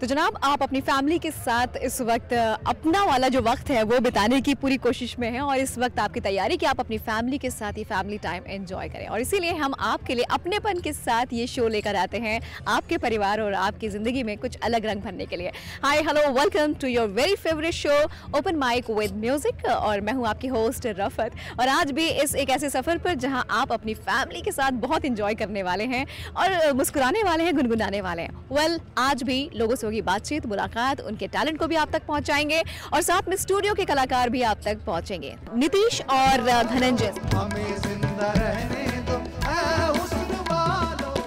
तो जनाब आप अपनी फैमिली के साथ इस वक्त अपना वाला जो वक्त है वो बिताने की पूरी कोशिश में हैं और इस वक्त आपकी तैयारी कि आप अपनी फैमिली के साथ ये फैमिली टाइम एंजॉय करें और इसीलिए हम आपके लिए अपनेपन के साथ ये शो लेकर आते हैं आपके परिवार और आपकी ज़िंदगी में कुछ अलग रंग भरने के लिए। Hi hello welcome to your very favourite show open mic with music और मैं हूँ आपकी होस्ट रफत और आज भी इस एक ऐसे सफ़र पर जहाँ आप अपनी फैमिली के साथ बहुत इंजॉय करने वाले हैं और मुस्कुराने वाले हैं, गुनगुनाने वाले हैं। वेल आज भी लोगों से होगी बातचीत, मुलाकात, उनके टैलेंट को भी आप तक पहुंचाएंगे और साथ में स्टूडियो के कलाकार भी आप तक पहुंचेंगे। नीतीश और धनंजय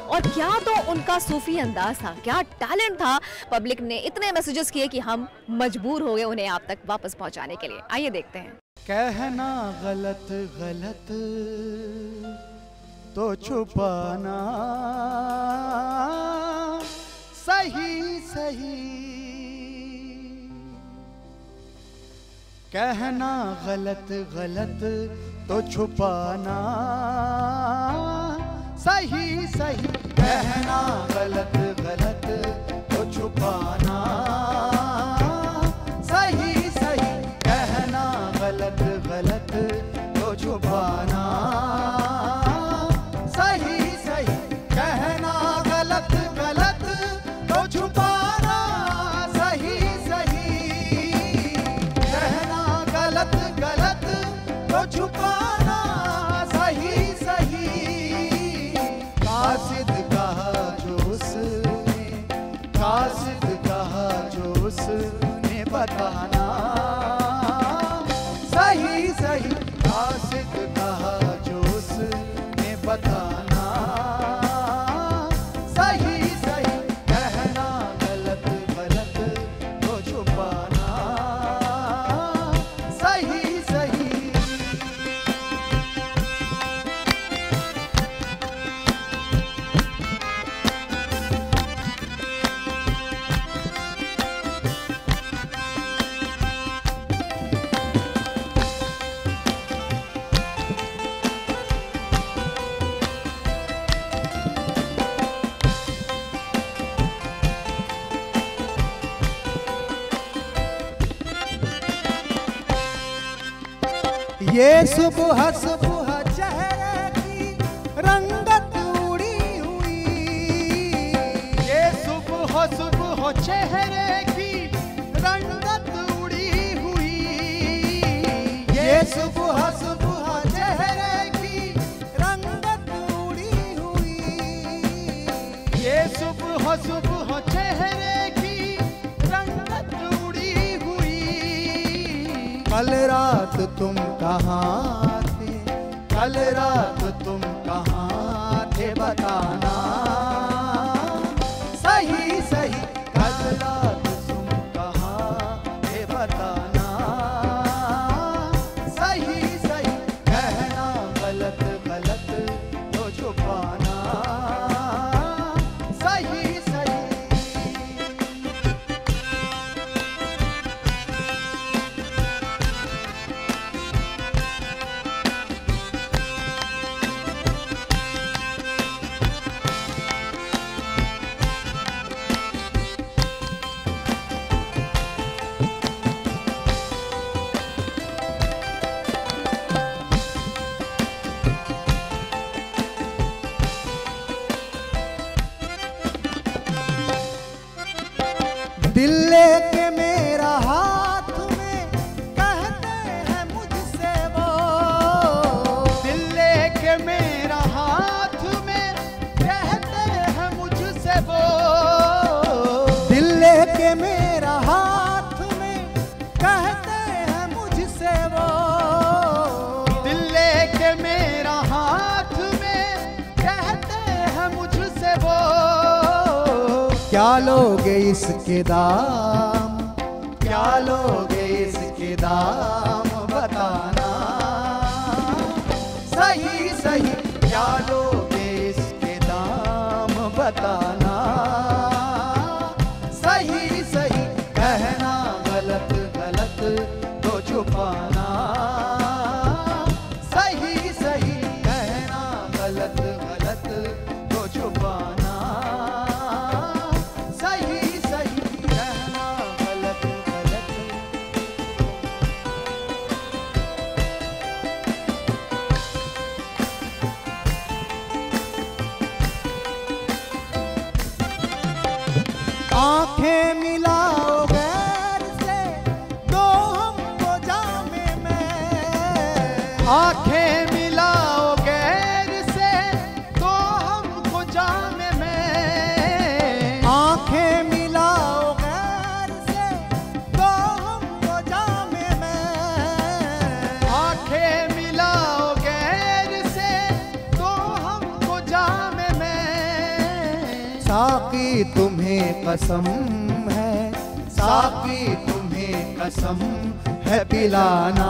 और क्या तो उनका सूफी अंदाज था, क्या टैलेंट था। पब्लिक ने इतने मैसेजेस किए कि हम मजबूर हो गए उन्हें आप तक वापस पहुंचाने के लिए। आइए देखते हैं। कहना गलत गलत तो छुपाना सही सही, कहना गलत गलत तो छुपाना सही सही, कहना गलत गलत तो छुपाना सही सही, कहना गलत गलत तो छुपाना सही सही, कहना गलत गलत तो छुपाना सही सही, कहना गलत गलत तो छुपाना सही सही, कासिद कहा जो उसने, कासिद कहा जो उसने बताना सही सही, कासिद कहा जो उसने बताना सही सही, कहना गलत गलत तो छुपाना सही सही। ये सुबह सुबह चेहरे की रंगत उड़ी हुई, ये सुबह सुबह चेहरे की रंगत उड़ी हुई, ये सुबह सुबह चेहरे की रंगत उड़ी हुई, ये सुबह सुबह चेहरे की रंगत उड़ी हुई, कल रात तुम कहाँ थे, कल रात तुम कहाँ थे बताना सही सही, कल रात तुम कहाँ थे बताना सही सही, कहना गलत गलत तो छुपाना सही सही। दिल लेके मेरा हाथ में कहते हैं मुझसे वो, दिल लेके मेरा हाथ में कहते हैं मुझसे वो, दिल लेके मेरा हाथ में कहते हैं मुझसे वो, दिल लेके मेरा हाथ में कहते हैं मुझसे वो, क्या लोगे इसके दाम, क्या लोगे इसके दाम बताना सही सही, क्या लोगे इसके दाम बताना सही सही, कहना गलत गलत तो छुपाना सही सही, कहना गलत गलत तो छुपाना सही सही। साकी तुम्हें कसम है, साकी तुम्हें कसम है पिलाना।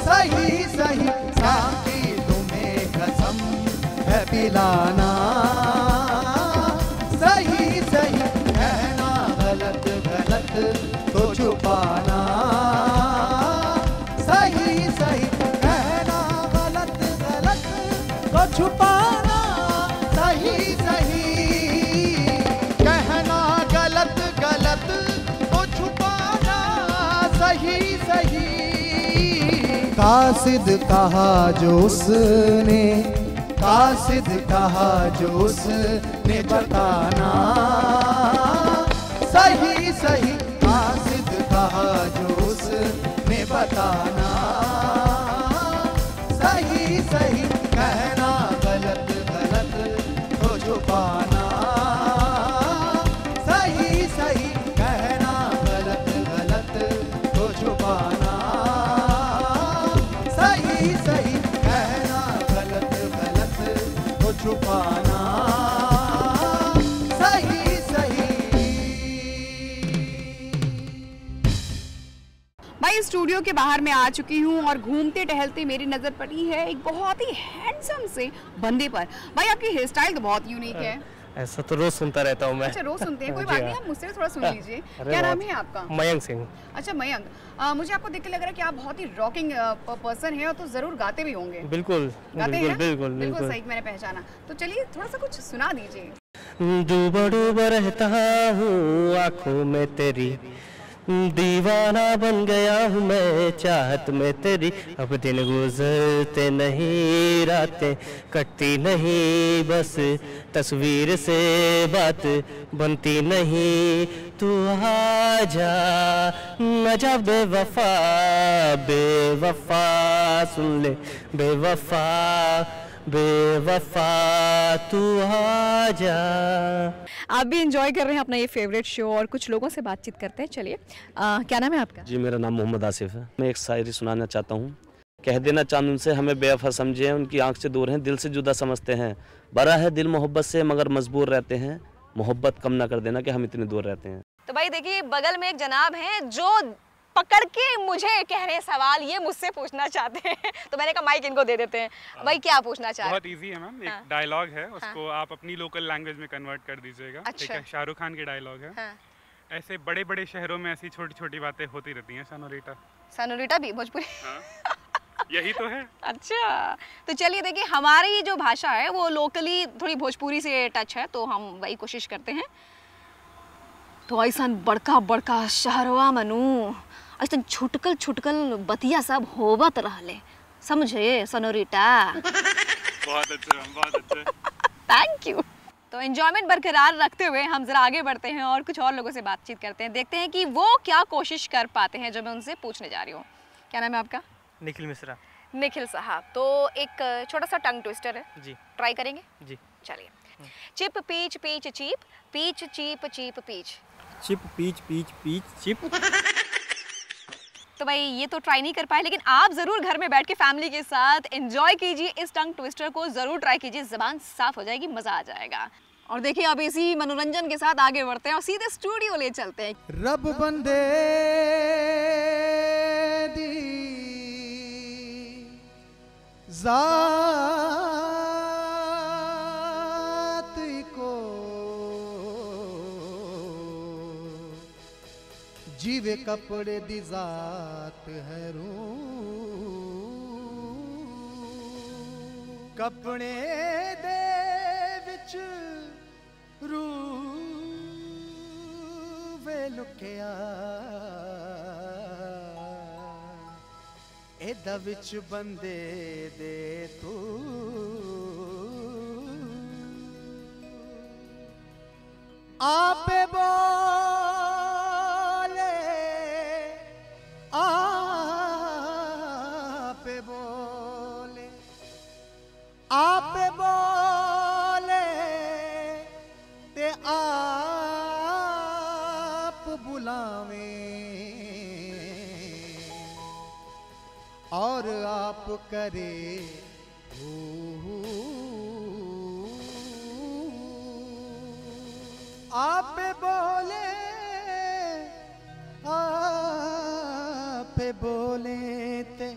सही सही साकी तुम्हें कसम है पिलाना। सही सही कहना गलत गलत तो छुपाना। सही सही कहना गलत गलत तो छुपाना। सही सही कहना गलत गलत तो छुपाना। सही सही कासिद कहा जो उसने, कासिद कहा जो उसने बताना। सही सही कासिद कहा जो उसने बताना। सही सही कहना गलत गलत तो छुपाना। सही सही कहना गलत गलत तो छुपाना। सही सही कहना गलत गलत तो छुपाना। सही सही। भाई स्टूडियो के बाहर मैं आ चुकी हूँ और घूमते टहलते मेरी नज़र पड़ी है एक बहुत ही हैंडसम से बंदे पर। भाई आपकी हेयर स्टाइल तो बहुत यूनिक है। ऐसा तो रोज सुनता रहता हूँ मैं। अच्छा रोज सुनते हैं, कोई बात नहीं, आप मुझसे थोड़ा सुन लीजिए। अरे क्या नाम बहुत। है आपका? मयंक सिंह। अच्छा मयंक, मुझे आपको देख के लग रहा है कि आप बहुत ही रॉकिंग पर्सन हैं और तो जरूर गाते भी होंगे। बिल्कुल गाते बिल्कुल हैं? बिल्कुल बिल्कुल बिल्कुल। सही, मैंने पहचाना। तो चलिए थोड़ा सा कुछ सुना दीजिए। डूबा डूबा रहता हूँ आँखों में तेरी, दीवाना बन गया हूँ मैं चाहत में तेरी। अब दिन गुजरते नहीं, रातें कटती नहीं, बस तस्वीर से बात बनती नहीं। तू आ जा न जा बेवफा, बेवफा सुन ले बेवफा, बेवफा तू आ जा। आप भी इंजॉय कर रहे हैं अपना ये फेवरेट शो और कुछ लोगों से बातचीत करते हैं। चलिए क्या नाम है आपका? जी मेरा नाम मोहम्मद आसिफ है। मैं एक शायरी सुनाना चाहता हूँ। कह देना चांद उनसे हमें बेवफा समझे, उनकी आंख से दूर हैं, दिल से जुदा समझते हैं। बड़ा है दिल मोहब्बत से मगर मजबूर रहते हैं, मोहब्बत कम ना कर देना कि हम इतने दूर रहते हैं। तो भाई देखिए बगल में एक जनाब हैं जो पकड़ के मुझे कह रहे हैं सवाल, ये मुझसे पूछना चाहते हैं। तो मैंने कहा माइक इनको दे देते हैं। भाई क्या पूछना चाह रहे हैं? बहुत इजी है मैम, एक डायलॉग है, उसको आप अपनी लोकल लैंग्वेज में कन्वर्ट कर दीजिएगा। अच्छा। ठीक है, शाहरुख खान की डायलॉग है। ऐसे बड़े बड़े शहरों में ऐसी छोटी छोटी बातें होती रहती हैं सनोरिटा। सनोरिटा भी भोजपुरी? यही तो है। अच्छा तो चलिए देखिए हमारी जो भाषा है वो लोकली थोड़ी भोजपुरी से टच है, तो हम वही कोशिश करते हैं। तो ऐसा बड़का बड़का शहरवा मनू ऐसा छुटकल छुटकल बतिया सब होवत रहले, समझे सनोरिटा? बहुत अच्छे मैम, बहुत अच्छे। Thank you. तो एंजॉयमेंट बरकरार रखते हुए हम जरा आगे बढ़ते हैं और कुछ और लोगों से बातचीत करते हैं, देखते हैं कि वो क्या कोशिश कर पाते हैं जो मैं उनसे पूछने जा रही हूँ। क्या नाम है आपका? निखिल मिश्रा। निखिल साहब, तो एक छोटा सा टंग ट्विस्टर है जी। ट्राई करेंगे? जी। चलिए। Chip peach peach cheap, peach cheap cheap peach. Chip peach peach peach chip. तो भाई ये तो ट्राई नहीं कर पाए, लेकिन आप जरूर घर में बैठ के फैमिली के साथ एंजॉय कीजिए, इस टंग ट्विस्टर को जरूर ट्राई कीजिए, जबान साफ हो जाएगी, मजा आ जाएगा। और देखिए अब इसी मनोरंजन के साथ आगे बढ़ते हैं और सीधे स्टूडियो ले चलते हैं। रब बंदे दी जात को जीवे कपड़े दी जात है रू, कपड़े दे विच रू वे लुकिया, एदा विच बंदे दे तू आपे बोले, आपे बोले, आपे बोले ते आप बुलावें और आप करे आप बोले, आप बोले ते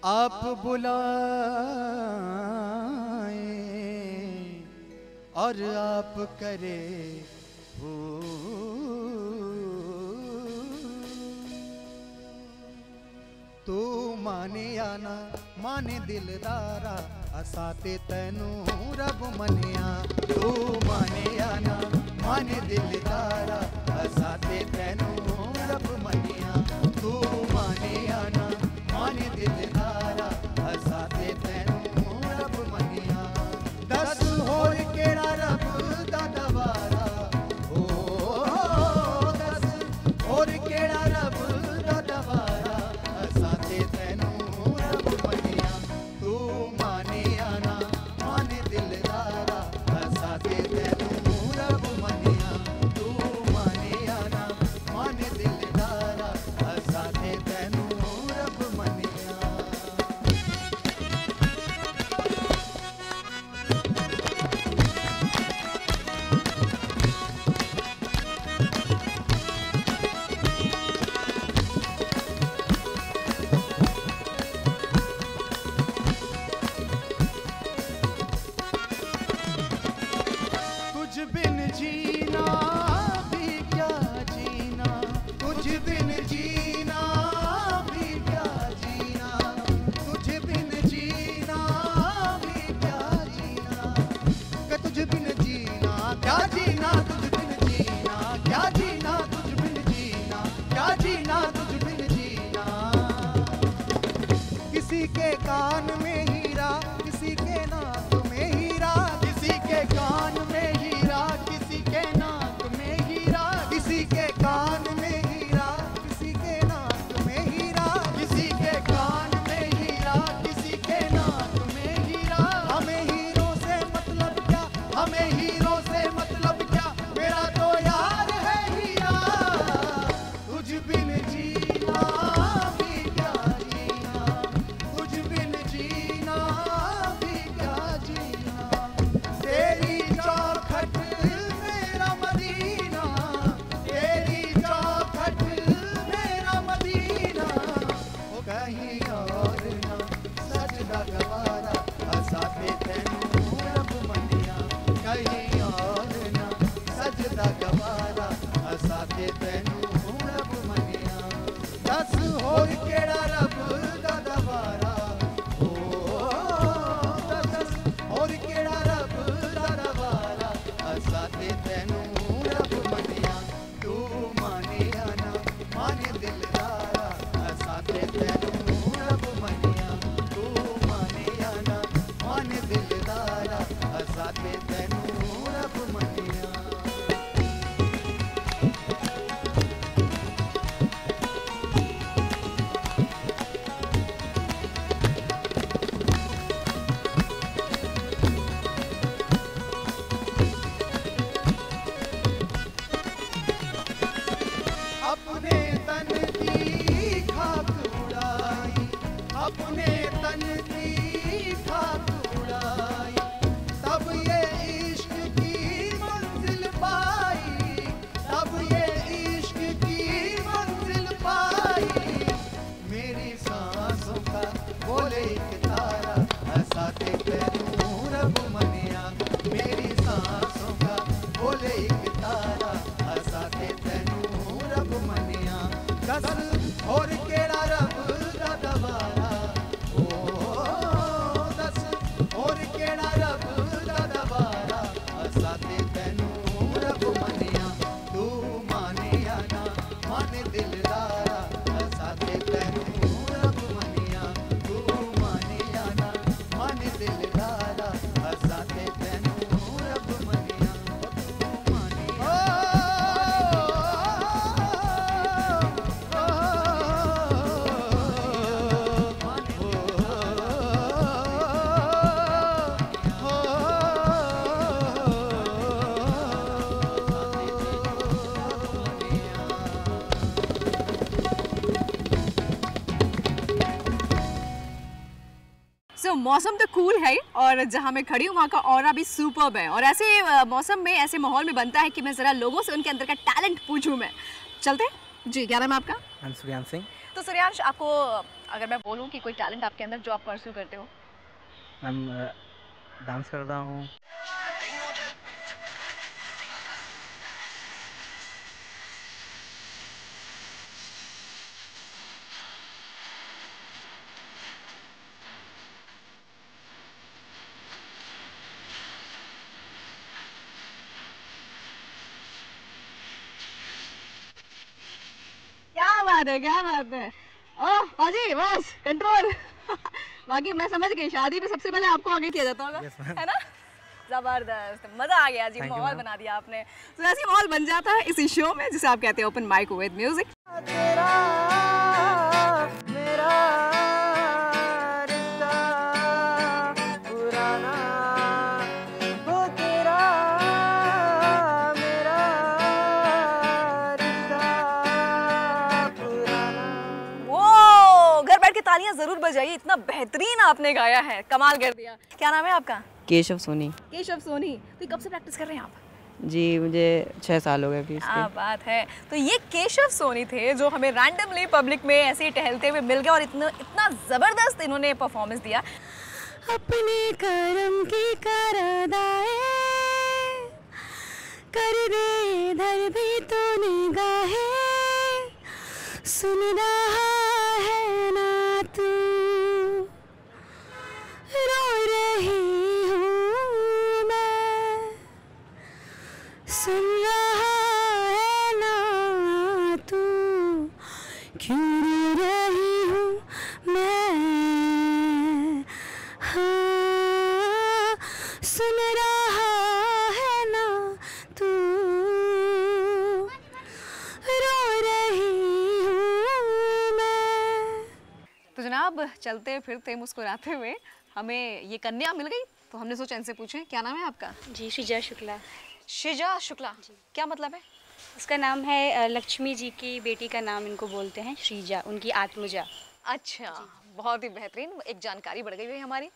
आप बुलाए और आप करे हो। तू माने या ना माने दिलदारा, असाते तैनू रब मनिया। तू माने या ना माने दिलदारा, असाते तैनू रब मनिया। तू माने या ना माने दिलदारा, असाते तैनू रब मनिया। दस होर केड़ा रब दा दवारा, ओ दस होर केड़ा रब दा दवारा, असाते तैनू रब मनिया। तू माने या ना माने दिलदारा, असाते तैनू रब मनिया। तू माने या ना माने दिलदारा, असाते तैनू रब मनिया। तुझ बिन जीना भी क्या जीना, तुझ बिन जीना भी क्या जीना, तुझ बिन जीना भी क्या जीना, कि तुझ बिन जीना क्या जीना, तुझ बिन जीना क्या जीना, तुझ बिन जीना क्या जीना, तुझ बिन जीना। किसी के कान में हीरा, किसी के नाक में हीरा, किसी के कान में हीरा, किसी के नाक में हीरा, किसी के कान में हीरा, किसी के नाक में हीरा, किसी के कान में हीरा, किसी के नाक में हीरा। हमें हीरो से मतलब क्या, हमें हीरो से मतलब क्या, मेरा तो यार है हीरा। तुझ बिन जीना भी क्या जीना, तुझ बिन जीना भी क्या जीना। तेरी चौखट मेरा मदीना, तेरी चौखट मेरा मदीना। ओ कहीं और ना सजदा गवारा, असाते तैनू रब मनिया। कहीं और ना सजदा गवारा, असाते तैनू रब मनिया। दस होर केड़ा रब दा दवारा, ओ दस होर केड़ा रब दा दवारा, असाते तैनू रब मनिया। तू माने या ना माने दिलदारा, असाते तैनू रब मनिया। तू माने या ना माने दिलदारा, असाते तैनू रब मनिया। अपने तन की खाक उड़ाई, अपने तन की खाक उड़ाई, तब ये इश्क की मौसम तो कूल है ही, और जहाँ मैं खड़ी हूँ वहाँ का ऑरा भी सुपर्ब है। और ऐसे मौसम में, ऐसे माहौल में बनता है कि मैं ज़रा लोगों से उनके अंदर का टैलेंट पूछूँ। मैं चलते हैं जी। क्या नाम है आपका? I'm Suryansh Singh। तो सूर्यांश, आपको अगर मैं बोलूँ कि कोई टैलेंट आपके अंदर जो आप परस्यू करते हो? मैं डांस करता हूँ। क्या बात है, क्या बात है। ओह हाजी, बस कंट्रोल। बाकी मैं समझ गई, शादी में सबसे पहले आपको आगे किया जाता होगा। Yes, ma'am। है ना? जबरदस्त, मजा आ गया जी। Thank you, माहौल ma'am। बना दिया आपने। तो ऐसे ही माहौल बन जाता है इसी शो में जिसे आप कहते हैं ओपन माइक विद म्यूजिक। तेरा मेरा रिश्ता पुराना, वो तेरा मेरा रिश्ता पुराना। वो घर बैठ के तालियां जरूर बजाइए, इतना बेहतरीन आपने गाया है, कमाल कर दिया। क्या नाम है आपका? केशव सोनी। केशव सोनी। तो कब से प्रैक्टिस कर रहे हैं आप? जी मुझे 6 साल हो गए अभी क्या इसके। बात है। तो ये केशव सोनी थे जो हमें रैंडमली पब्लिक में ऐसे ही टहलते हुए मिल गए और इतना ज़बरदस्त इन्होंने परफॉर्मेंस दिया। अपने करम की करदाए कर दे इधर भी तो निगाहें, सुन रहा है ना तू, रो रही हूँ मैं, सुन रहा है ना तू, क्यों रो रही हूँ मैं, हाँ सुन रहा है ना तू, रो रही हूँ मैं। तो जनाब, चलते फिरते मुस्कुराते हुए हमें ये कन्या मिल गई, तो हमने सोचा इनसे पूछें। क्या नाम है आपका? जी श्रीजा शुक्ला। शिजा शुक्ला। क्या मतलब है? इसका नाम है लक्ष्मी जी की बेटी का नाम इनको बोलते हैं श्रीजा, उनकी आत्मजा। अच्छा, बहुत ही बेहतरीन, एक जानकारी बढ़ गई हुई हमारी।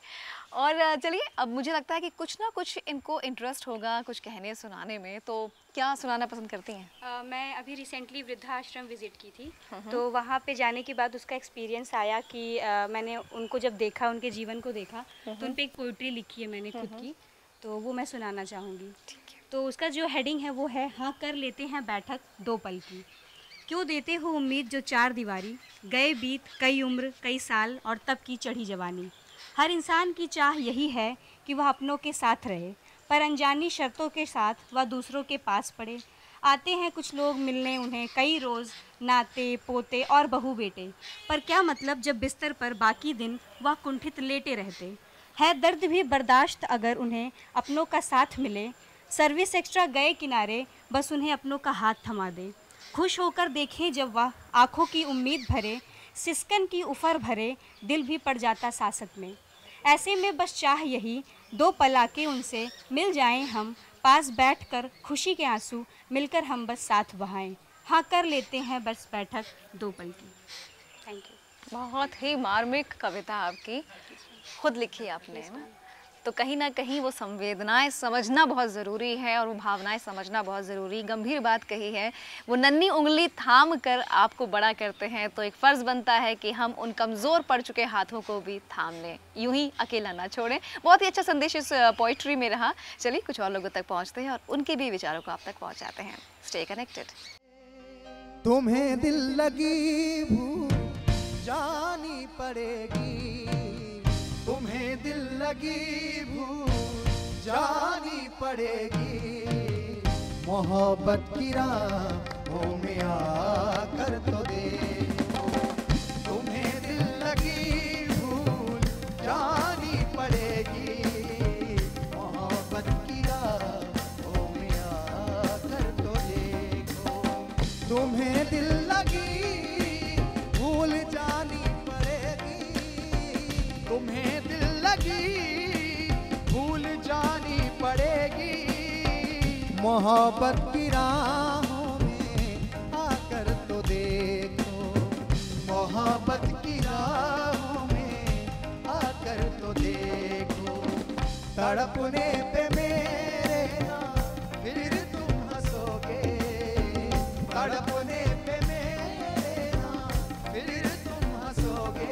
और चलिए, अब मुझे लगता है कि कुछ ना कुछ इनको इंटरेस्ट होगा कुछ कहने सुनाने में, तो क्या सुनाना पसंद करती हैं? मैं अभी रिसेंटली वृद्धाश्रम विज़िट की थी, तो वहाँ पे जाने के बाद उसका एक्सपीरियंस आया कि मैंने उनको जब देखा, उनके जीवन को देखा, तो उन पर एक पोइट्री लिखी है मैंने खुद की, तो वो मैं सुनाना चाहूँगी। तो उसका जो हेडिंग है वो है, हाँ कर लेते हैं बैठक दो पल की, क्यों देते हो उम्मीद जो चार दीवारी, गए बीत कई उम्र कई साल और तब की चढ़ी जवानी। हर इंसान की चाह यही है कि वह अपनों के साथ रहे, पर अनजानी शर्तों के साथ वह दूसरों के पास पड़े। आते हैं कुछ लोग मिलने उन्हें कई रोज़, नाते पोते और बहू बेटे, पर क्या मतलब जब बिस्तर पर बाकी दिन वह कुंठित लेटे रहते। है दर्द भी बर्दाश्त अगर उन्हें अपनों का साथ मिले, सर्विस एक्स्ट्रा गए किनारे बस उन्हें अपनों का हाथ थमा दे। खुश होकर देखें जब वह आँखों की उम्मीद भरे, सिसकन की उफर भरे दिल भी पड़ जाता सासत में। ऐसे में बस चाह यही दो पल आके उनसे मिल जाएं हम, पास बैठकर खुशी के आंसू मिलकर हम बस साथ बहाएं। हाँ कर लेते हैं बस बैठक दो पल की। Thank you. बहुत ही मार्मिक कविता आपकी, खुद लिखी आपने ना? तो कहीं ना कहीं वो संवेदनाएं समझना बहुत ज़रूरी है और वो भावनाएं समझना बहुत ज़रूरी, गंभीर बात कही है। वो नन्ही उंगली थाम कर आपको बड़ा करते हैं, तो एक फ़र्ज़ बनता है कि हम उन कमज़ोर पड़ चुके हाथों को भी थाम लें, यूं ही अकेला ना छोड़ें। बहुत ही अच्छा संदेश इस पोइट्री में रहा। चलिए कुछ और लोगों तक पहुँचते हैं और उनके भी विचारों को आप तक पहुँचाते हैं। Stay connected. तुम्हें दिल लगी भूल जानी पड़ेगी, तुम्हें दिल लगी भूल जानी पड़ेगी। मोहब्बत की राहों में आकर तो देखो, तुम्हें दिल लगी भूल जानी पड़ेगी। मोहब्बत की राहों में आकर तो देखो, तुम्हें दिल लगी भूल जानी पड़ेगी। तुम्हें दिल लगी भूल जानी पड़ेगी। मोहब्बत की राहों में आकर तो देखो, मोहब्बत की राहों में आकर तो तो देखो, तड़पने पे मेरे ना फिर तुम हंसोगे, तड़पने पे मेरे ना फिर तुम हंसोगे।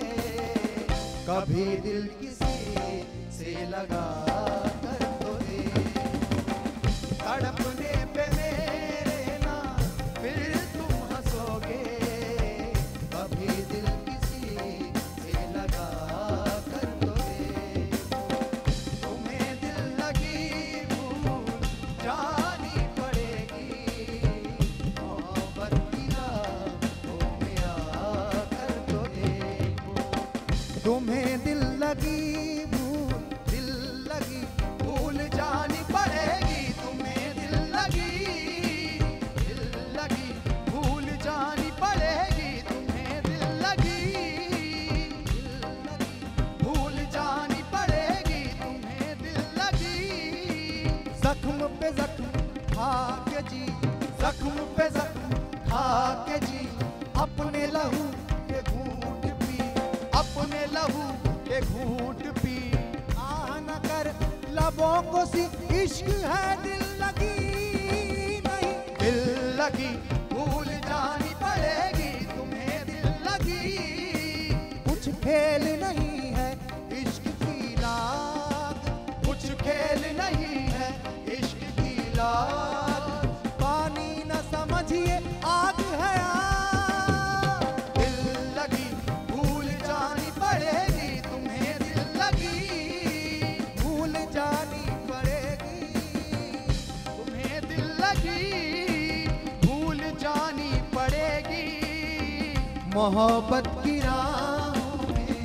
कभी दिल किसी से लगा कर तो देखो, तड़पने पे मेरे ना फिर तुम हंसोगे। कभी दिल किसी से लगा कर तो देखो, तुम्हें दिल लगी भूल जानी पड़ेगी, मोहब्बत की राहों में आकर तो देखो। तुम्हें दिल लगी भूल जानी पड़ेगी, तुम्हें दिल लगी भूल जानी पड़ेगी, तुम्हें दिल लगी भूल जानी पड़ेगी, तुम्हें दिल लगी। जख्म पे जख्म खा के जी, जख्म पे जख्म खा के जी, अपने लहू के घूंट पी, अपने लहू के घूंट पी। आह न कर लबों को सी इश्क है दिल लगी नहीं, दिल लगी भूल जानी पड़ेगी, तुम्हें दिल लगी। कुछ खेल नहीं है इश्क की लाग, कुछ खेल नहीं है इश्क की लाग। पानी न समझिए आग है आग, दिल लगी भूल जानी पड़ेगी, तुम्हें दिल लगी भूल जानी पड़ेगी, तुम्हें दिल लगी भूल जानी पड़ेगी। मोहब्बत की राहों में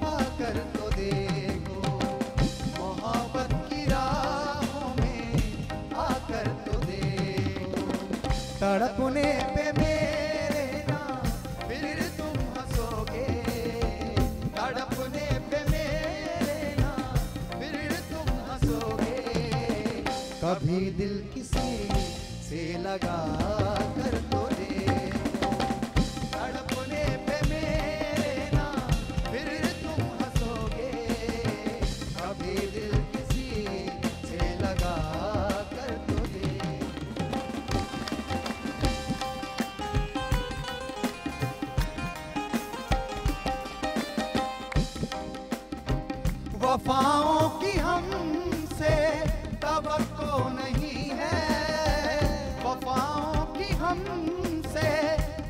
आकर तो देखो, मोहब्बत की राहों में आकर तो देखो। तड़पने पे मेरे ना फिर तुम हंसोगे, तड़पने पे मेरे ना फिर तुम हंसोगे। कभी दिल किसी से लगा कर तो देखो, तड़पने पे मेरे ना फिर तुम हंसोगे। कभी दिल किसी से लगा कर तो देखो। वफाओं की हमसे तवक्को नहीं है, वफाओं की हमसे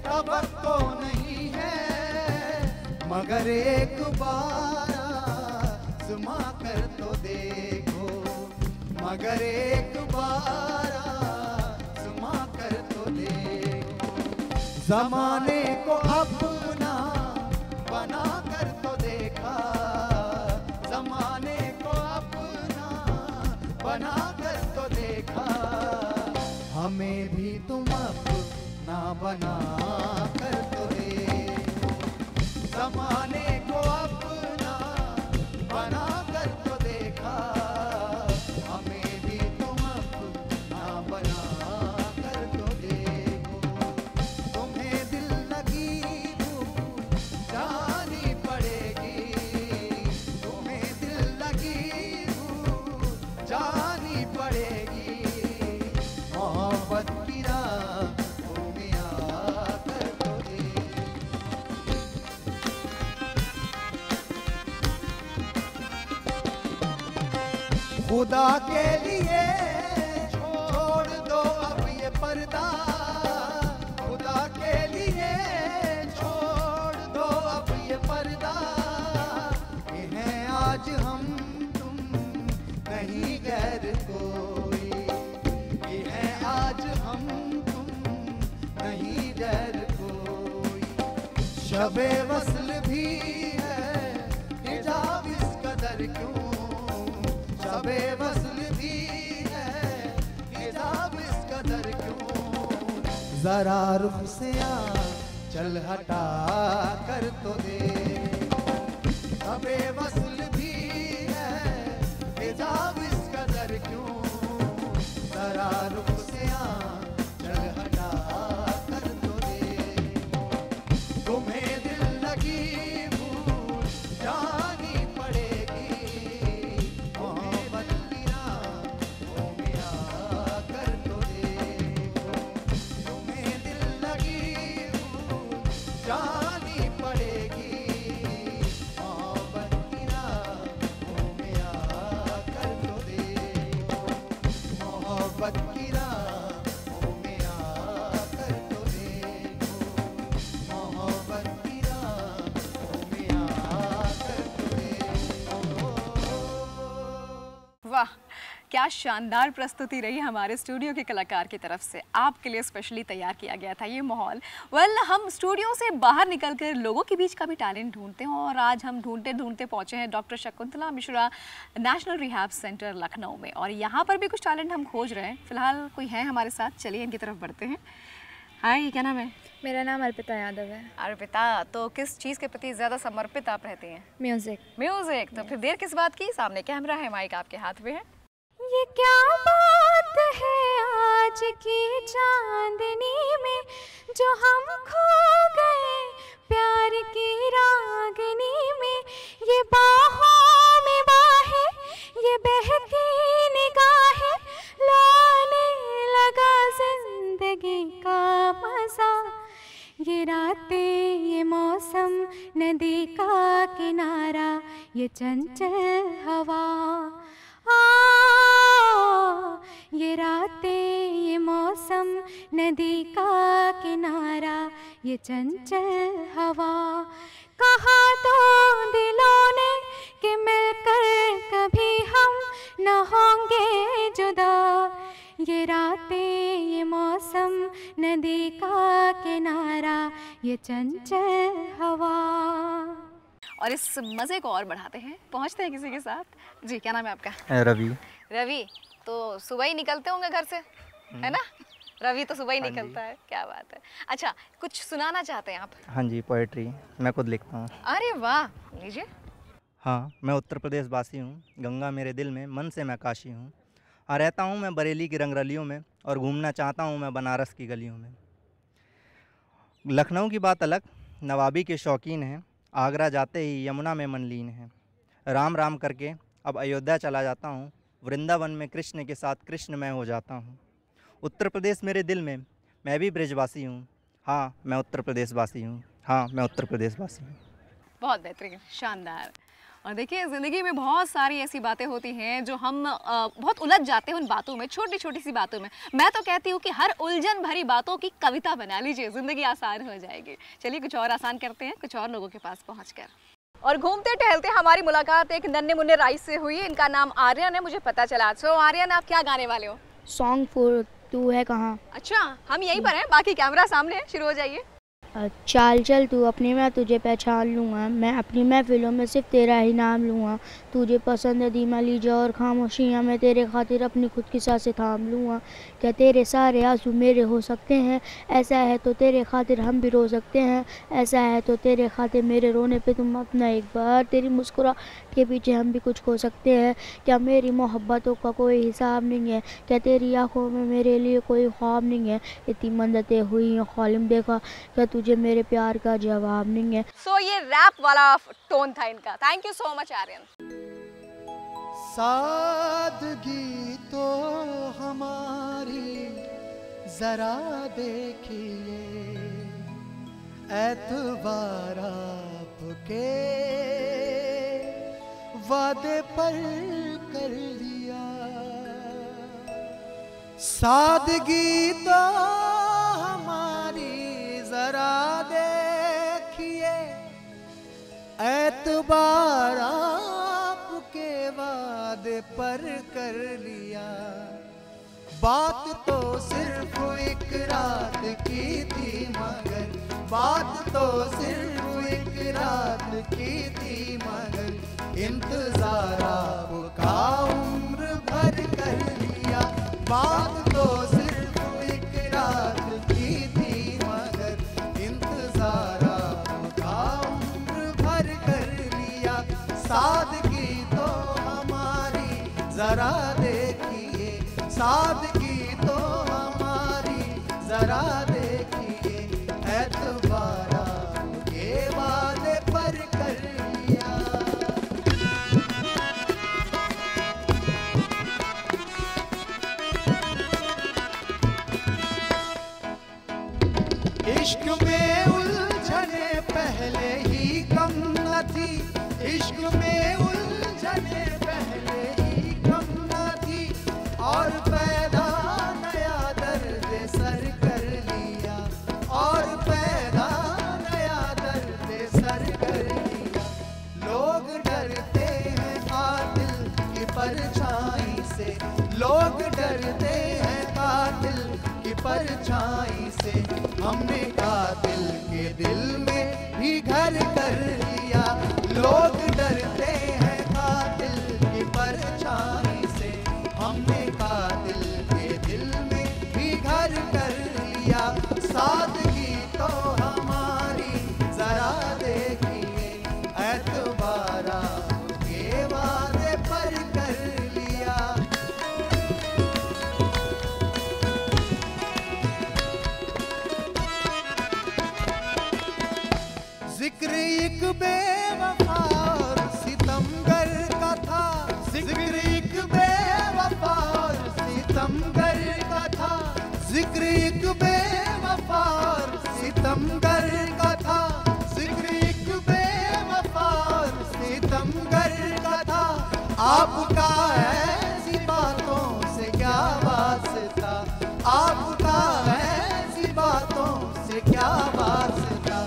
तवक्को नहीं है। मगर एक बार आज़मा कर तो देखो, मगर एक बार आज़मा कर तो देखो। ज़माने को अपना बना कर तो देखा, ज़माने को अपना बना कर तो देखा। हमें भी तुम अपना बना कर तो देखो, ज़माने को अपना बना कर तो देखा। हमें भी तुम अपना बना कर तो देखो, तुम्हें दिल लगी भूल जानी पड़ेगी, तुम्हें दिल लगी भूल जानी पड़ेगी। मोहब्बत की राहों में आकर तो देखो। खुदा के लिए छोड़ दो अब ये पर्दा, खुदा के लिए छोड़ दो अब ये पर्दा। ये हैं आज हम तुम नहीं गैर कोई, ये हैं आज हम तुम नहीं गैर कोई। शबे वस्ल भी है हिजाब इस कदर क्यों, शबे वस्ल भी है हिजाब इस कदर क्यों। जरा रुख से चल हटा कर तो देखो, शबे वस्ल भी है हिजाब इस कदर क्यों। जरा रुख से चल हटा कर तो देखो, तुम्हें दिल लगी भूल जानी पड़ेगी, मोहब्बत की राहों में आकर तो देखो, मोहब्बत की राहों में आकर तो देखो। वाह, क्या शानदार प्रस्तुति रही हमारे स्टूडियो के कलाकार की तरफ से। आपके लिए स्पेशली तैयार किया गया था ये माहौल। हम स्टूडियो से बाहर निकलकर लोगों के बीच का भी टैलेंट ढूंढते हैं और आज हम ढूंढते ढूंढते पहुंचे हैं doctor Shakuntala Mishra national rehab centre Lucknow में, और यहाँ पर भी कुछ टैलेंट हम खोज रहे हैं। फिलहाल कोई है हमारे साथ, चलिए इनकी तरफ बढ़ते हैं। हाय, क्या नाम है? मेरा नाम अर्पिता यादव है। अर्पिता, तो किस चीज़ के प्रति ज़्यादा समर्पित आप रहती हैं? म्यूज़िक। म्यूज़िक, तो फिर देर किस बात की? सामने कैमरा है, माइक आपके हाथ में है। ये क्या बात है आज की चांदनी में, जो हम खो गए प्यार की रागनी में। ये बाहों में बाहें, ये बहती निगाहें, लाने लगा जिंदगी का मजा। ये रातें, ये मौसम, नदी का किनारा, ये चंचल हवा। ये रातें, ये मौसम, नदी का किनारा, ये चंचल हवा। कहा तो दिलों ने कि मिलकर कभी हम न होंगे जुदा। ये रातें, ये मौसम, नदी का किनारा, ये चंचल हवा। और इस मज़े को और बढ़ाते हैं, पहुंचते हैं किसी के साथ। जी, क्या नाम है आपका? रवि। रवि, तो सुबह ही निकलते होंगे घर से, है ना? रवि तो सुबह ही निकलता है, क्या बात है। अच्छा, कुछ सुनाना चाहते हैं आप? हाँ जी, पोएट्री मैं खुद लिखता हूँ। अरे वाह, लीजिए। हाँ, मैं उत्तर प्रदेश वासी हूँ, गंगा मेरे दिल में, मन से मैं काशी हूँ। हाँ, रहता हूँ मैं बरेली की रंगरलियों में और घूमना चाहता हूँ मैं बनारस की गलियों में। लखनऊ की बात अलग, नवाबी के शौकीन हैं, आगरा जाते ही यमुना में मन लीन है। राम राम करके अब अयोध्या चला जाता हूँ, वृंदावन में कृष्ण के साथ कृष्ण मैं हो जाता हूँ। उत्तर प्रदेश मेरे दिल में, मैं भी ब्रजवासी हूँ। हाँ, मैं उत्तर प्रदेश वासी हूँ। हाँ, मैं उत्तर प्रदेश वासी हूँ। बहुत बेहतरीन, शानदार। और देखिए, ज़िंदगी में बहुत सारी ऐसी बातें होती हैं जो हम बहुत उलझ जाते हैं उन बातों में, छोटी छोटी सी बातों में। मैं तो कहती हूँ कि हर उलझन भरी बातों की कविता बना लीजिए, ज़िंदगी आसान हो जाएगी। चलिए कुछ और आसान करते हैं, कुछ और लोगों के पास पहुँचकर। और घूमते टहलते हमारी मुलाकात एक नन्हे मुन्ने राइस से हुई। इनका नाम आर्यन है, मुझे पता चला। सो आर्यन, आप क्या गाने वाले हो? सॉन्ग फॉर तू है कहाँ। अच्छा, हम यहीं पर हैं, बाकी कैमरा सामने है, शुरू हो जाइए। चाल चल तू अपनी, मैं तुझे पहचान लूँगा, मैं अपनी महफिलों में सिर्फ तेरा ही नाम लूँगा। तुझे पसंद है धीमा लीजा और खामोशियाँ, मैं तेरे खातिर अपनी खुद की सांसें थाम लूँगा। क्या तेरे सारे आंसू मेरे हो सकते हैं? ऐसा है तो तेरे खातिर हम भी रो सकते हैं। ऐसा है तो तेरे खातिर मेरे रोने पे तुम अपना एक बार, तेरी मुस्कुराहट के पीछे हम भी कुछ खो सकते हैं। क्या मेरी मोहब्बतों का कोई हिसाब नहीं है? क्या तेरी आंखों में मेरे लिए कोई ख्वाब नहीं है? इतनी मददें हुई हैं ख्वालिम देखा, क्या तुझे मेरे प्यार का जवाब नहीं है? सो ये रैप वाला टोन था इनका। Thank you so much Aryan. सादगी तो हमारी जरा देखिए, एतबार आपके वादे पर कर लिया। सादगी तो हमारी जरा देखिए, एतबार आपके वादे पर कर लिया। बात तो सिर्फ एक रात की थी मगर, बात तो सिर्फ एक रात की थी मगर, इंतजार आपका उम्र भर कर लिया। बात तो सिर्फ एक रात की थी मगर, इंतजार आपका उम्र भर कर लिया। सादगी तो हमारी जरा देखिए, सादगी तो हमारी जरा देखिए, एतबार आपके वादे पर कर लिया। इश्क में उलझने पहले ही कम न थी, इश्क में उलझने पहले ही कम न थी, और पैदा लोग डरते हैं कातिल की परछाई से, हमने कातिल के दिल में भी घर कर लिया। लोग डरते हैं कातिल की परछाई से, हमने कातिल के दिल में भी घर कर लिया। सादगी तो हमारी जरा देखिए, एतबारा के वादे पर कर लिया। जिक्र एक बेवफा और सितमगर का था, जिक्र एक बेवफा और सितमगर का था, जिक्र एक बेवफा और सितमगर का था, जिक्र एक बेवफा और सितमगर का था। आपका ऐसी बातों से क्या वास्ता, आपका ऐसी बातों से क्या वास्ता।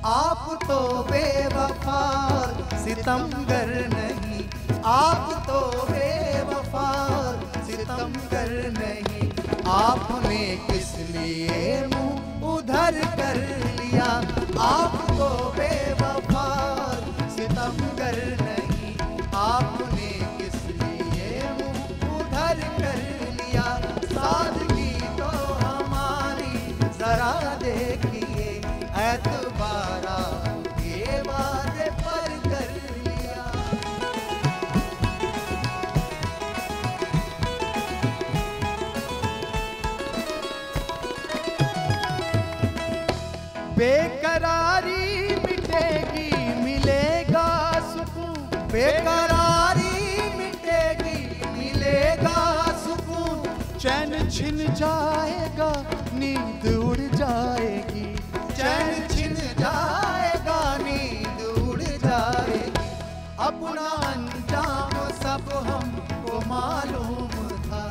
आप तो बेवफा और सितमगर नहीं, आप तो बेवफा और सितमगर नहीं। आपने किस लिए मुंह उधर कर लिया, आप तो बेवफा और सितमगर नहीं। आपने किस लिए मुंह उधर कर लिया। सादगी तो हमारी जरा देखिए, एतबारा के वादे पर कर लिया। बेकरारी मिटेगी मिलेगा सुकून, बेकरारी मिटेगी मिलेगा सुकून। चैन छिन जाएगा नींद उड़ जाएगी, चैन छिन जाएगा नींद उड़ जाएगी। अपना अंजाम सब हमको मालूम था,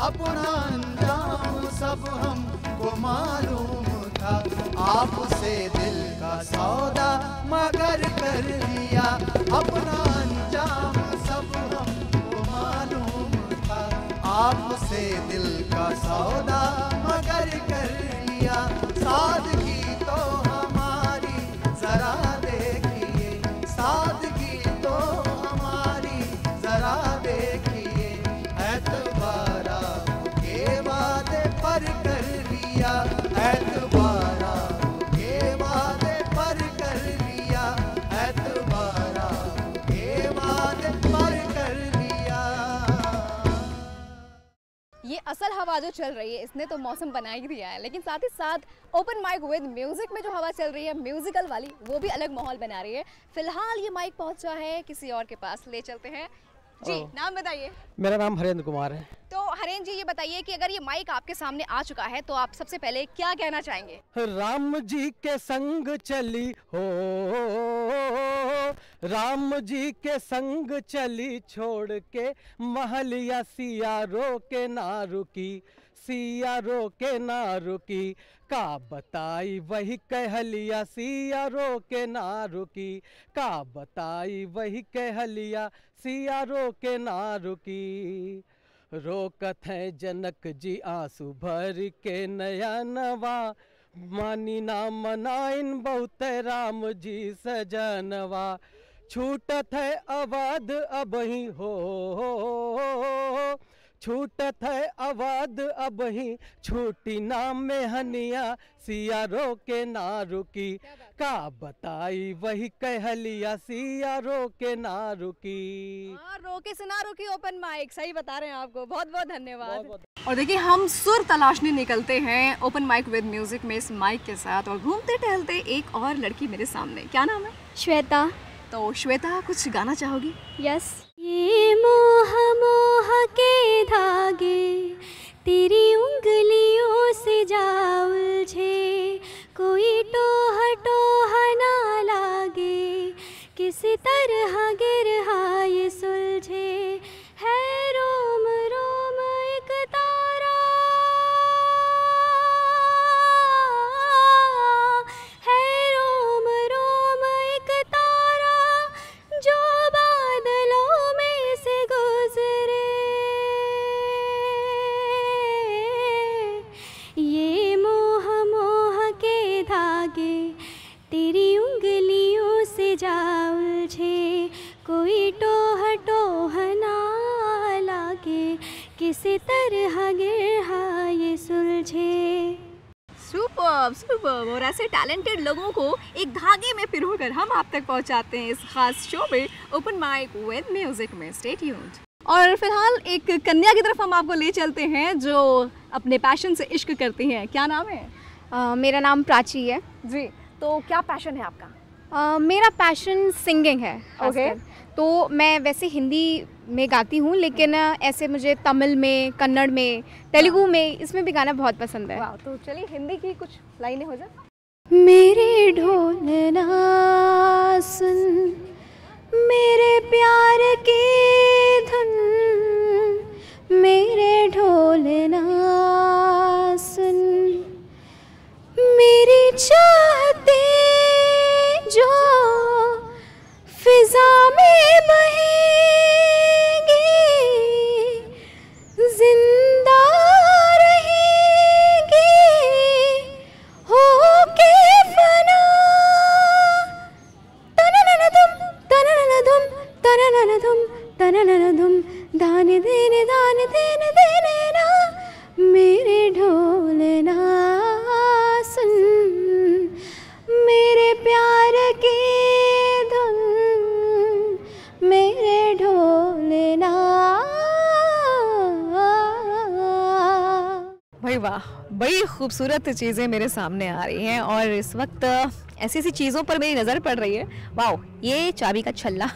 अपना अंजाम सब हमको मालूम था। आपसे दिल का सौदा मगर कर लिया, अपना अंजाम सब हमको मालूम था। आपसे दिल का सौदा मगर कर लिया। सादगी तो हमारी जरा देखिए, सादगी तो हमारी जरा देखिए। एतबारा के वादे पर कर लिया, एतबारा के वादे पर कर लिया, एतबारा के वादे पर कर लिया। ये असल हवा जो चल रही है इसने तो मौसम बना ही दिया है, लेकिन साथ ही साथ ओपन माइक विद म्यूजिक में जो हवा चल रही है म्यूजिकल वाली, वो भी अलग माहौल बना रही है। फिलहाल ये माइक पहुंचा है किसी और के पास, ले चलते हैं। जी नाम बताइए। मेरा नाम हरेंद्र कुमार है। तो हरेंद्र जी ये बताइए कि अगर ये माइक आपके सामने आ चुका है तो आप सबसे पहले क्या कहना चाहेंगे? राम जी के संग चली हो, राम जी के संग चली छोड़ के महलिया, सिया रो के ना रुकी, सिया रो के ना रुकी। का बताई वही कहलिया, सिया रो के ना रुकी, का बताई वही कहलिया, सिया रो के ना रुकी। रोकत है जनक जी आंसू भर के नयनवा, मानी ना मनाइन बहुत राम जी सजनवा। छूटत है अवध अब ही हो, छूटत है अवध अब ही छूटी नाम में हनिया, सिया रो के ना रुकी। का बताई वही कहलिया, सिया रो के ना रुकी। रोके से ना रुकी ओपन माइक, सही बता रहे हैं आपको, बहुत बहुत धन्यवाद। और देखिए हम सुर तलाशने निकलते हैं ओपन माइक विद म्यूजिक में इस माइक के साथ, और घूमते टहलते एक और लड़की मेरे सामने। क्या नाम है? श्वेता। तो श्वेता कुछ गाना चाहोगी? यस। ये मोह मोह के धागे तेरी उंगलियों से जा उलझे, कोई टोह टोह ना लागे, किसी तरह गिरहा ये सुलझे। है रोम रोम एक तारा, है रोम रोम एक तारा, जो बादलों में से गुजरे। किसी तरह गिरहा ये सुलझे। Superb superb. और ऐसे टैलेंटेड लोगों को एक धागे में पिरोकर हम आप तक पहुंचाते हैं इस खास शो में ओपन माइक विद म्यूजिक में। Stay tuned. और फिलहाल एक कन्या की तरफ हम आपको ले चलते हैं जो अपने पैशन से इश्क करती हैं। क्या नाम है? मेरा नाम प्राची है जी। तो क्या पैशन है आपका? मेरा पैशन सिंगिंग है। ओके। तो मैं वैसे हिंदी में गाती हूँ, लेकिन ऐसे मुझे तमिल में, कन्नड़ में, तेलुगु में, इसमें भी गाना बहुत पसंद है। वाह, तो चलिए हिंदी की कुछ लाइनें हो जाए। मेरे ढोलना सुन, मेरे प्यार की धुन, मेरे ढोलना सुन, मेरी चाहते जो फिजा में बहेंगी, जिंदा रहेंगी होके फना। तनननधुम तनननधुम तनननधुम तनननधुम, दाने देने ना, मेरे ढोलना सुन, मेरे प्यार की धुन, मेरे ढोलना। भाई वाह, बड़ी खूबसूरत चीज़ें मेरे सामने आ रही हैं और इस वक्त ऐसी ऐसी चीज़ों पर मेरी नज़र पड़ रही है। वाह, ये चाबी का छल्ला।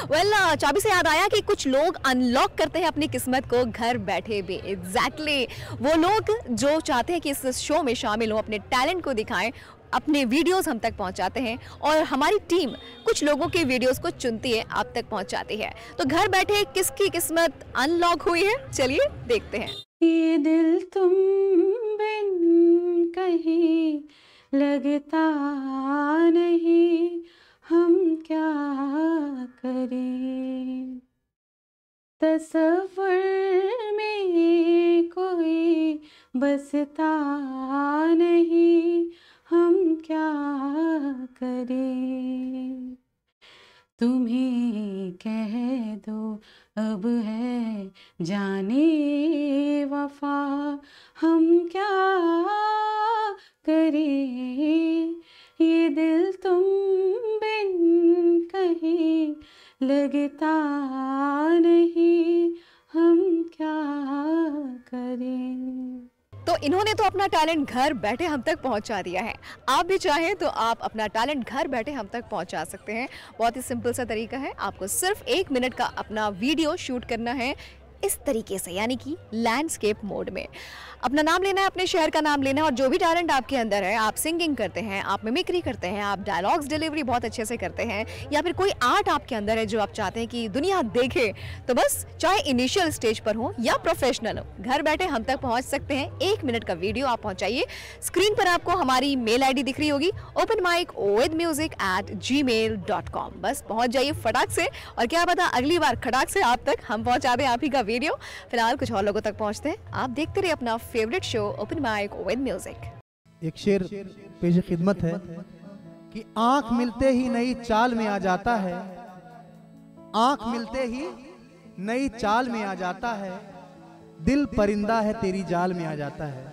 वेल, चाबी से याद आया कि कुछ लोग अनलॉक करते हैं अपनी किस्मत को घर बैठे भी। एग्जैक्टली वो लोग जो चाहते हैं कि इस शो में शामिल हों, अपने टैलेंट को दिखाएं, अपने वीडियोस हम तक पहुंचाते हैं और हमारी टीम कुछ लोगों के वीडियोस को चुनती है, आप तक पहुंचाती है। तो घर बैठे किसकी किस्मत अनलॉक हुई है, चलिए देखते हैं। ये दिल तुम बिन कहीं लगता नहीं, हम क्या करें, तसव्वुर में कोई बसता नहीं, हम क्या करें। तुम्हें कह दो अब है जाने वफा, हम क्या करें, ये दिल तुम बिन कहीं लगता नहीं, हम क्या करें। तो इन्होंने तो अपना टैलेंट घर बैठे हम तक पहुंचा दिया है। आप भी चाहें तो आप अपना टैलेंट घर बैठे हम तक पहुंचा सकते हैं। बहुत ही सिंपल सा तरीका है, आपको सिर्फ 1 मिनट का अपना वीडियो शूट करना है इस तरीके से, यानी कि लैंडस्केप मोड में। अपना नाम लेना है, अपने शहर का नाम लेना है और जो भी टैलेंट आपके अंदर है, आप सिंगिंग करते हैं, आप मिमिक्री करते हैं, आप डायलॉग्स डिलीवरी बहुत अच्छे से करते हैं, या फिर कोई आर्ट आपके अंदर है जो आप चाहते हैं कि दुनिया देखे, तो बस चाहे इनिशियल स्टेज पर हो या प्रोफेशनल हो, घर बैठे हम तक पहुंच सकते हैं। 1 मिनट का वीडियो आप पहुंचाइए। स्क्रीन पर आपको हमारी मेल ID दिख रही होगी, openmicwithmusic@gmail.com। बस पहुंच जाइए फटाक से, और क्या पता अगली बार खटाक से आप तक हम पहुंचा दें आप ही का वीडियो। फिलहाल कुछ और लोगों तक पहुंचते हैं। आप देखते रहिए अपना favourite show open mic with music. एक शेर पेश खिदमत है कि आंख मिलते ही नई चाल में आ जाता है, आंख मिलते ही नई चाल में आ जाता है, दिल परिंदा है तेरी जाल में आ जाता है।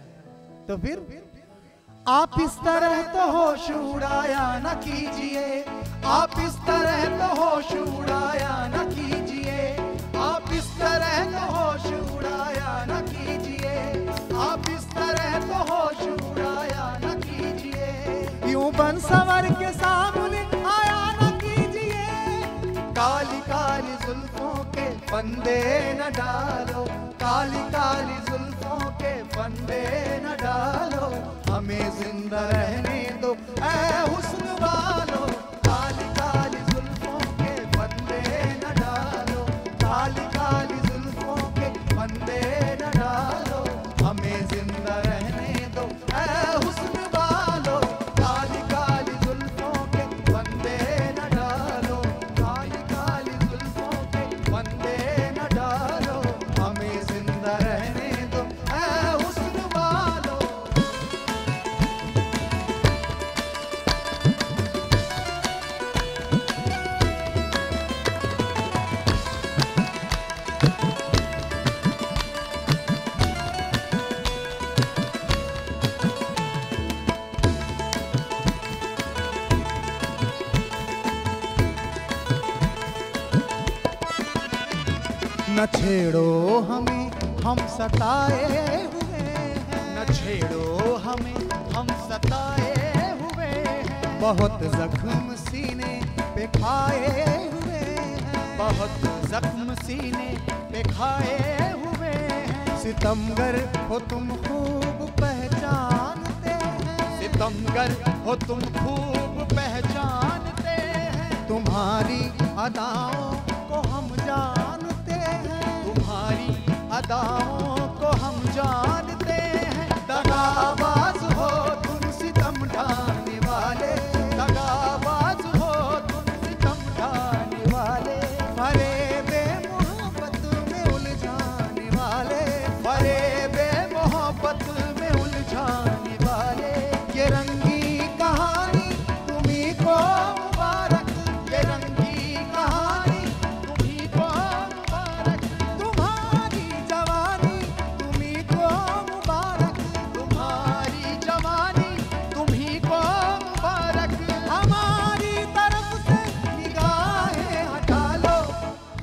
तो फिर आप इस तरह तो होश उड़ाया न कीजिए, आप इस तरह तो होश उड़ाया न कीजिए, आप इस तरह तो होश उड़ाया न कीजिए, आप इस तरह तो होश उड़ाया न कीजिए, यूं बन संवर के सामने आया न कीजिए, काली काली जुल्फों के फंदे न डालो, काली काली जुल्फों के फंदे न डालो, हमें जिंदा रहने दो ऐ हुस्न वालो, काली काली जुल्फों के फंदे न डालो, काली काली जुल्फों के फंदे न डालो, हमें जिंदा रहने दो ऐ हुस्न वालो, काली काली जुल्फों के फंदे न डालो, काली काली जुल्फों के फंदे न डालो, हमें जिंदा रहने दो न छेड़ो हमें हम सताए हुए हैं, न छेड़ो हमें हम सताए हुए हैं। बहुत जख्म सीने पे खाए हुए हैं, बहुत जख्म सीने पे खाए हुए हैं। सितमगर हो तुम खूब पहचानते हैं, सितमगर हो तुम खूब पहचानते हैं। तुम्हारी अदाओं को हम जानते हैं, तुम्हारी अदाओं को हम जानते हैं। दगाबाज हो तुम सितम ढाने वाले, दगाबाज हो तुम सितम ढाने वाले। फरेबे मोहब्बत में उलझाने वाले, फरेबे मोहब्बत में उलझाने वाले। ये रंगी कहानी तुम्हीं को मुबारक, ये रंगी कहानी तुम्हीं को मुबारक। तुम्हारी जवानी तुम्हीं को मुबारक, तुम्हारी जवानी तुम्हीं को मुबारक। हमारी तरफ से निगाहें हटा लो,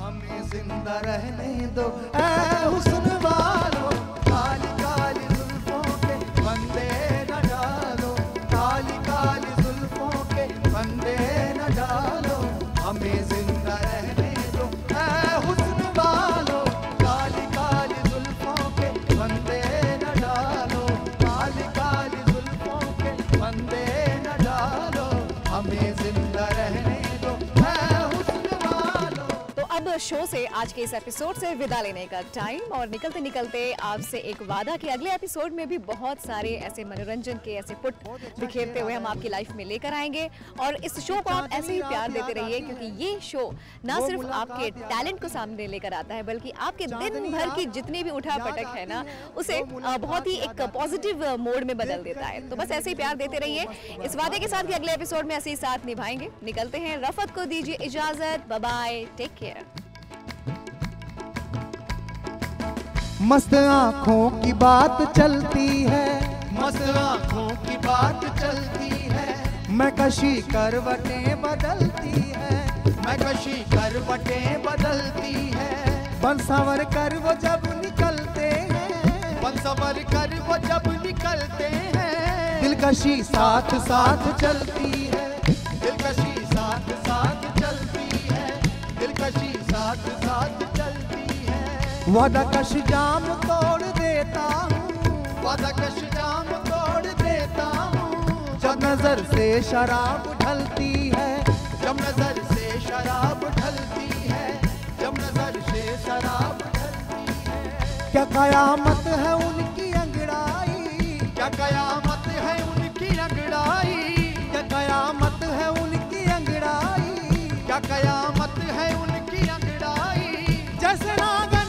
हमें जिंदा रहने दो ऐ हुस्न वालो। काली काली जुल्फों के फंदे न डालो, काली काली जुल्फों के फंदे न डालो। हमें जिंदा रहने दो ऐ हुस्न वालो। काली काली जुल्फों के फंदे न डालो, काली काली जुल्फों के फंदे न डालो। हमें जिंदा रहने दो ऐ हुस्न वालो। तो अब शो से आज के इस एपिसोड से विदा लेने का टाइम, और निकलते निकलते आपसे एक वादा कि अगले एपिसोड में भी बहुत सारे ऐसे मनोरंजन के ऐसे पुट बिखेरते हुए हम आपकी लाइफ में लेकर आएंगे। और इस शो को आप ऐसे ही प्यार देते रहिए, क्योंकि ये शो ना सिर्फ आपके टैलेंट को सामने लेकर आता है, बल्कि आपके दिन भर की जितनी भी उठा पटक है ना, उसे बहुत ही एक पॉजिटिव मोड में बदल देता है। तो बस ऐसे ही प्यार देते रहिए, इस वादे के साथ कि अगले एपिसोड में ऐसे ही साथ निभाएंगे। निकलते हैं, रफत को दीजिए इजाजत, बाय बाय, टेक केयर। मस्त आँखों की बात चलती है, मस्त आँखों की बात चलती है। मैं कशी करवटें बदलती है, मैं कशी करवटें बदलती है। बंसवर कर वो जब निकलते हैं, बंसवर कर वो जब निकलते हैं। दिलकशी साथ साथ चलती है, दिलकशी साथ साथ चलती है, दिलकशी साथ साथ चलती है। वादाकश जाम तोड़ देता हूँ, वादाकश जाम तोड़ देता हूँ। जब नजर से शराब ढलती है, जब नजर से शराब ढलती है, जब नजर से शराब ढलती है। क्या कयामत है उनकी अंगड़ाई, क्या कयामत है उनकी अंगड़ाई, क्या कयामत है उनकी अंगड़ाई, क्या कयामत है उनकी अंगड़ाई। जैसे नागन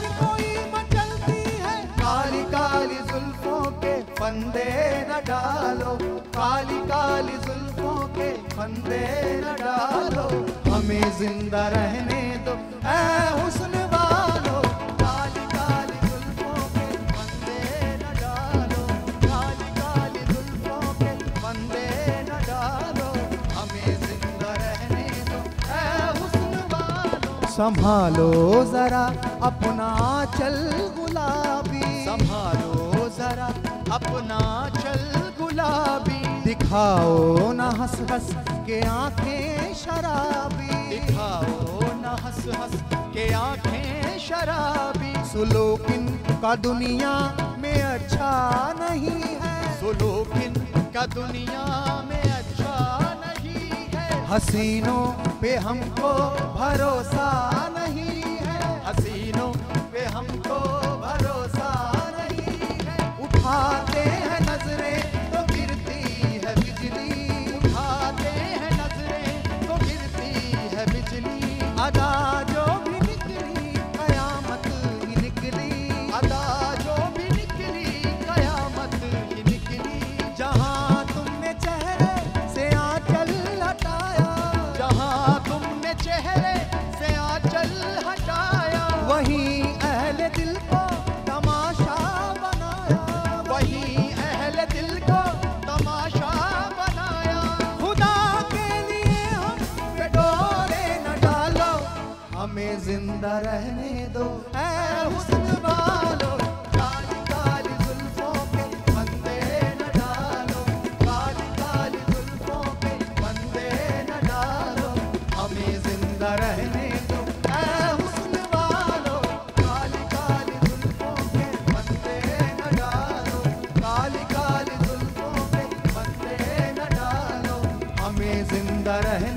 काली काली जुल्फों के फंदे न डालो, काली काली जुल्फों के फंदे न डालो। हमें जिंदा रहने दो ऐ हुस्न वालो। काली काली जुल्फों के फंदे न डालो, काली काली जुल्फों के फंदे न डालो। हमें जिंदा रहने दो ऐ हुस्न वालो। संभालो जरा अपना चल गुलाबी, संभालो जरा अपना चल गुलाबी। दिखाओ न हंस हंस के आंखें शराबी, दिखाओ न हंस हंस के आंखें शराबी। सुलोकिन का दुनिया में अच्छा नहीं है, सुलोकिन का दुनिया में अच्छा नहीं है। हसीनों पे हमको भरोसा नहीं है, हसीनों पे हमको भरोसा नहीं है। उठाते हैं नजरें तो गिरती है बिजली, उठाते हैं नजरें तो गिरती है बिजली। अदा जो भी निकली कयामत ही निकली, अदा जो भी निकली कयामत ही निकली। जहाँ तुमने चेहरे से आंचल हटाया, जहाँ तुमने चेहरे से आंचल हटाया। वहीं अहले दिल को तमाशा बनाया, वहीं अहले दिल को तमाशा बनाया। खुदा के लिए हम पे डोरे न डालो, हमें जिंदा रहने दो ऐ रहना